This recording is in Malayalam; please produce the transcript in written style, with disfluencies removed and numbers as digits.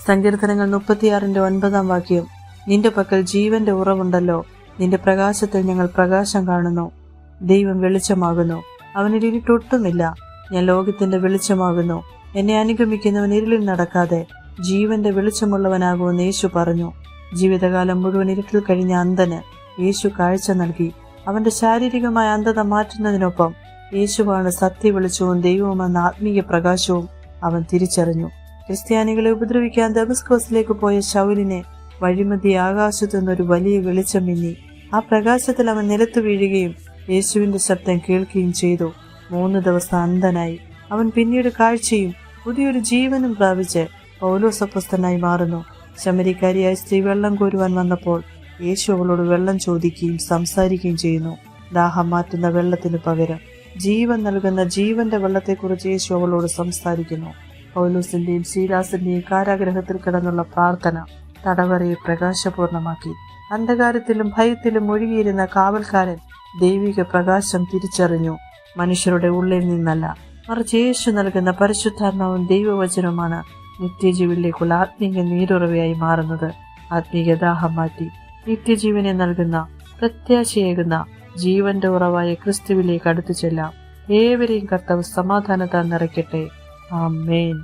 സങ്കീർത്തനങ്ങൾ 36:9 നിന്റെ പക്കൽ ജീവന്റെ ഉറവുണ്ടല്ലോ, നിന്റെ പ്രകാശത്തിൽ ഞങ്ങൾ പ്രകാശം കാണുന്നു. ദൈവം വെളിച്ചമാകുന്നു, അവനിൽ ഇരുട്ടൊട്ടുമില്ല. ഞാൻ ലോകത്തിന്റെ വെളിച്ചമാകുന്നു, എന്നെ അനുഗമിക്കുന്നവൻ ഇരുളിൽ നടക്കാതെ ജീവന്റെ വെളിച്ചമുള്ളവനാകുമെന്ന് യേശു പറഞ്ഞു. ജീവിതകാലം മുഴുവൻ ഇരുട്ടിൽ കഴിഞ്ഞ അന്ധന് യേശു കാഴ്ച നൽകി. അവന്റെ ശാരീരികമായ അന്ധത മാറ്റുന്നതിനൊപ്പം യേശുവാണ് സത്യവെളിച്ചവും ദൈവവുമെന്ന ആത്മീയ പ്രകാശവും അവൻ തിരിച്ചറിഞ്ഞു. ക്രിസ്ത്യാനികളെ ഉപദ്രവിക്കാൻ ദമസ്കോസിലേക്ക് പോയ ശൗലിനെ വഴിമധ്യേ ആകാശത്തു നിന്നൊരു വലിയ വെളിച്ചം മിന്നി. ആ പ്രകാശത്തിൽ അവൻ നിലത്തു വീഴുകയും യേശുവിന്റെ ശബ്ദം കേൾക്കുകയും ചെയ്തു. 3 ദിവസം അന്ധനായി. അവൻ പിന്നീട് കാഴ്ചയും പുതിയൊരു ജീവനും പ്രാപിച്ച് പൗലോസപ്പോസ്തലനായി മാറുന്നു. ശമരിക്കാരിയായ സ്ത്രീ വെള്ളം കോരുവാൻ വന്നപ്പോൾ യേശു അവളോട് വെള്ളം ചോദിക്കുകയും സംസാരിക്കുകയും ചെയ്യുന്നു. ദാഹം മാറ്റുന്ന വെള്ളത്തിന് പകരം ജീവൻ നൽകുന്ന ജീവന്റെ വെള്ളത്തെക്കുറിച്ച് യേശു അവളോട് സംസാരിക്കുന്നു. പൗലോസിന്റെയും ശീലാസിന്റെയും കാരാഗ്രഹത്തിൽ കിടന്നുള്ള പ്രാർത്ഥന തടവറയെ പ്രകാശപൂർണമാക്കി. അന്ധകാരത്തിലും ഭയത്തിലും ഒഴുകിയിരുന്ന കാവൽക്കാരൻ ദൈവിക പ്രകാശം തിരിച്ചറിഞ്ഞു. മനുഷ്യരുടെ ഉള്ളിൽ നിന്നല്ല, മറിച്ച് യേശു നൽകുന്ന പരിശുദ്ധാത്മാവും ദൈവവചനവുമാണ് നിത്യജീവനിലേക്കുള്ള ആത്മീയ നീരുറവയായി മാറുന്നത്. ആത്മീയ ദാഹം മാറ്റി നിത്യജീവനെ നൽകുന്ന പ്രത്യാശയേകുന്ന ജീവന്റെ ഉറവായ ക്രിസ്തുവിലേക്ക് അടുത്തു ചെല്ലാം. ഏവരെയും കർത്താവ് സമാധാനത്താൽ നിറയ്ക്കട്ടെ. ആമേൻ.